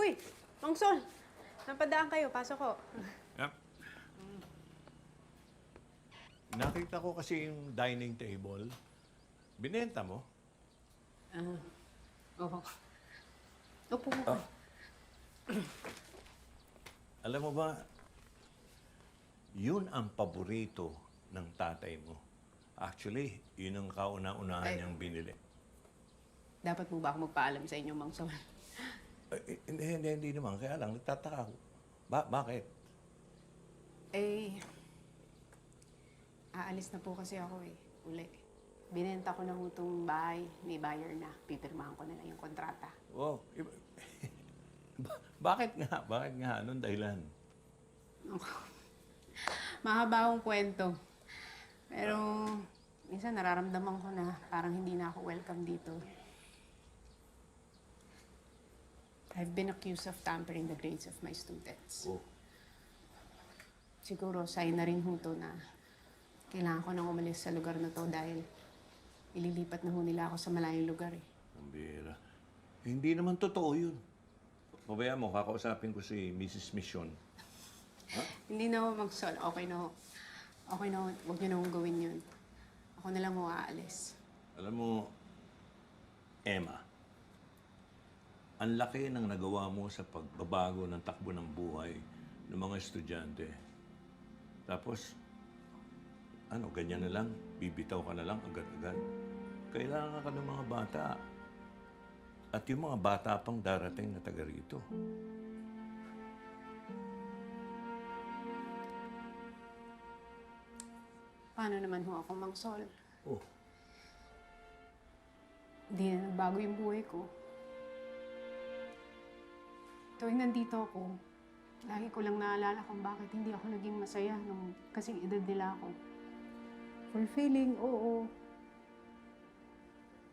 Uy! Mang Sol! Napadaan kayo. Pasok ko. Yep. Nakita ko kasi yung dining table. Binenta mo? Oo. Upo mo. Alam mo ba, yun ang paborito ng tatay mo. Actually, yun ang kauna-unahan niyang binili. Dapat mo ba ako magpaalam sa inyo, Mang Sol? Hindi naman. Kaya lang, nagtataka ako. Bakit? Aalis na po kasi ako uli. Binenta ko na ho itong bahay. May buyer na. Pipirmahan ko na lang yung kontrata. Oh, bakit nga? Bakit nga? Anong dahilan? Mahaba akong kwento. Pero minsan nararamdaman ko na parang hindi na ako welcome dito. I've been accused of tampering the grades of my students. Oh. Siguro sign na rin ho to na kailangan ko nang umalis sa lugar na to dahil ililipat na ho nila ako sa malayong lugar eh. Ang bira. Hindi naman totoo yun. Pabayaan mo, kakausapin ko si Mrs. Mission. Hindi na ho, Mang Sol. Okay na ho. Okay na ho. Huwag niyo na ho gawin yun. Ako na lang ho aalis. Alam mo, Emma, ang laki ng nagawa mo sa pagbabago ng takbo ng buhay ng mga estudyante. Tapos, ganyan na lang, bibitaw ka na lang agad-agad. Kailangan ka ng mga bata. At yung mga bata pang darating na taga rito. Paano naman ho ako, Mang Sol? Oh, Hindi na nagbago yung buhay ko. Tuwing nandito ako, lagi ko lang naalala kung bakit hindi ako naging masaya nung kasing edad nila ako. Fulfilling, oo.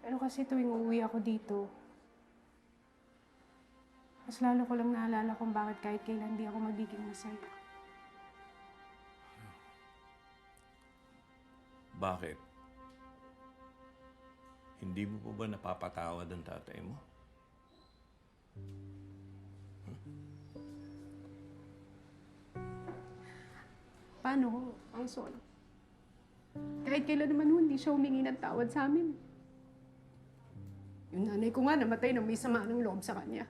Pero kasi tuwing uuwi ako dito, mas lalo ko lang naalala kung bakit kahit kailan hindi ako magiging masaya. bakit? Hindi mo pa ba napapatawad ang tatay mo? Paano ho, Mang Sol? Kahit kailan naman ho, hindi siya humingi ng tawad sa amin. Yung nanay ko nga namatay nang may sama ng loob sa kanya.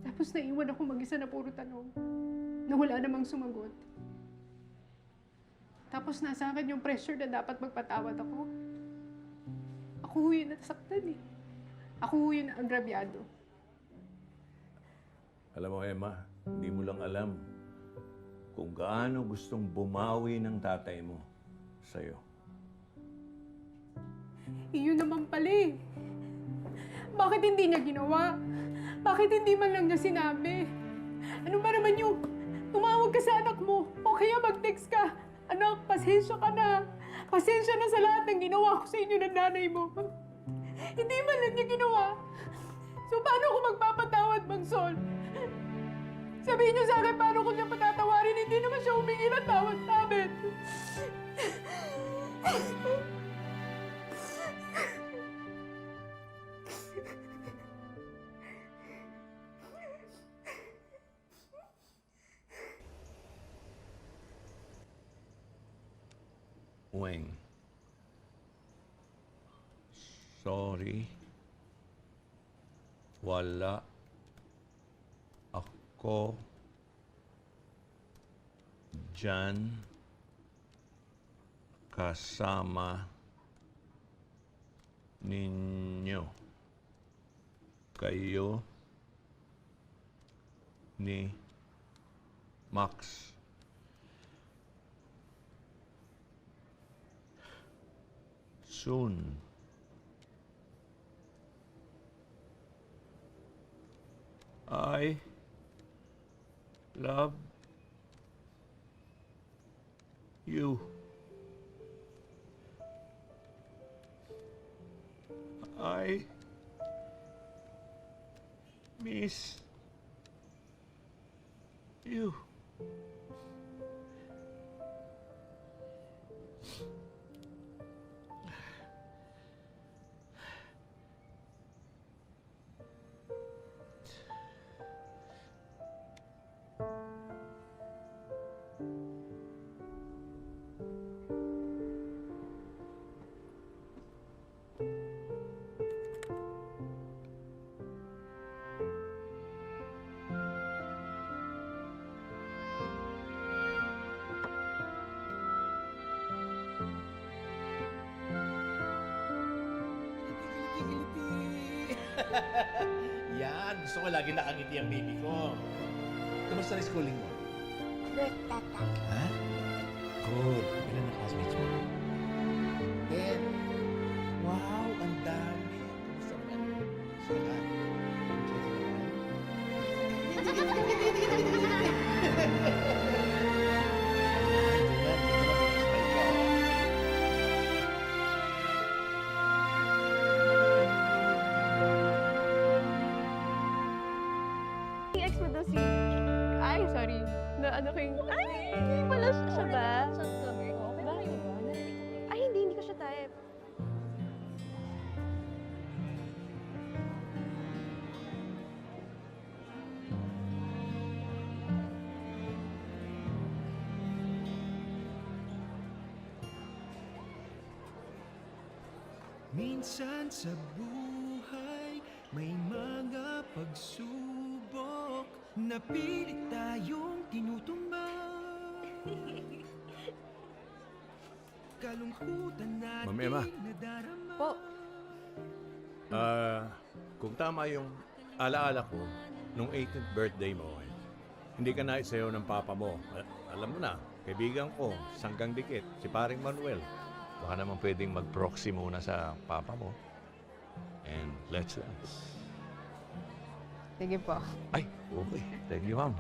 Tapos naiwan ako mag-isa na puro tanong na wala namang sumagot. Tapos nasa akin yung pressure na dapat magpatawad ako. Ako ho yung nasaktan eh. Ako ho yung agrabyado. Alam mo, Emma, hindi mo lang alam kung gaano gustong bumawi ng tatay mo sa'yo. Iyon naman pala eh. Bakit hindi niya ginawa? Bakit hindi man lang niya sinabi? Ano ba naman yung tumawag ka sa anak mo o kaya mag-text ka? Anak, pasensya ka na. Pasensya na sa lahat ng ginawa ko sa inyo ng nanay mo. Hindi man lang niya ginawa. So paano ko magpapatawad, Mang Sol? Sabihin niyo sa akin paano ko siya patatawarin. Hindi naman siya humingi ng tawad sa amin. Weng, sorry. Wala ako dyan kasama ninyo. Kayo ni Max. Soon. I love you. I miss you. Yan, gusto ko lagi nakangiti ang baby ko. Kamusta na schooling mo? Good, Tata. Ha? Good. Ilan na classmates mo? 10. Wow, ang dami. Kamusta naman? Sila? Yung ex mo daw si... Ay, sorry. Na ano kayong... Ay, hindi pala siya ba? Okay ba kayo ba? Ay, hindi ko siya type. Minsan sa buhay may mga pagsubok na pilit tayong tinutumbang. Kalungkutan natin Ma'am Emma. nadarama. Po. Kung tama yung alaala ko, nung 18th birthday mo, hindi ka naisayaw ng papa mo. Alam mo na, kaibigan ko, sanggang dikit, si paring Manuel. Baka naman pwedeng mag-proxy muna sa papa mo. And let's dance. Sige po. Ay, okay. Thank you, ma'am.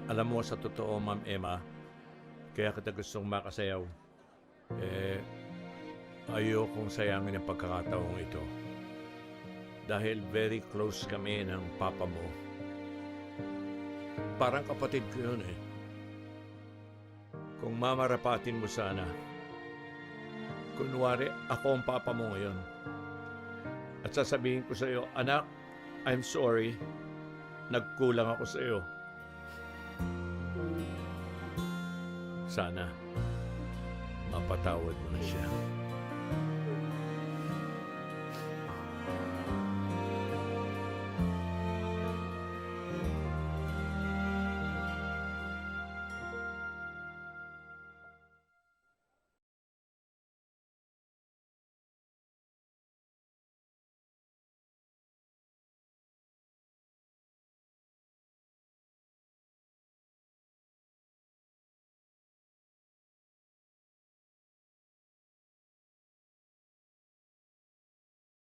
Alam mo, sa totoo, Ma'am Emma, kaya kita gustong makasayaw. Ayokong sayangin ang pagkakataong ito. Dahil very close kami ng papa mo. Parang kapatid ko yun eh. Kung mamarapatin mo sana, kunwari ako ang papa mo ngayon. At sasabihin ko sa iyo, anak, I'm sorry. Nagkulang ako sa iyo. Sana mapatawad mo na siya.